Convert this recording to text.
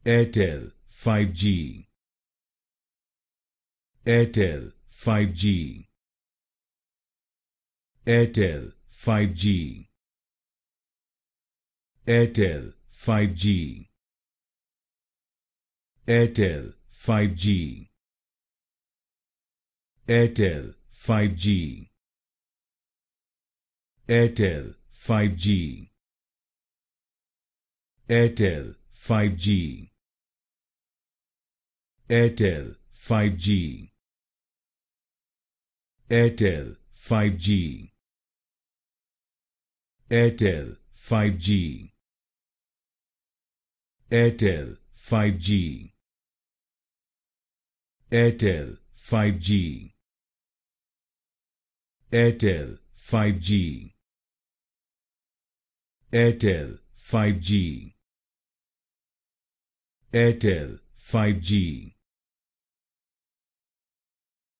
Airtel 5G, Airtel 5G, Airtel 5G, Airtel 5G, Airtel 5G, Airtel 5G, Airtel 5G, Airtel 5G, Airtel 5G, Airtel 5G, Airtel 5G, Airtel 5G, Airtel 5G, Airtel 5G, Airtel 5G, Airtel 5G,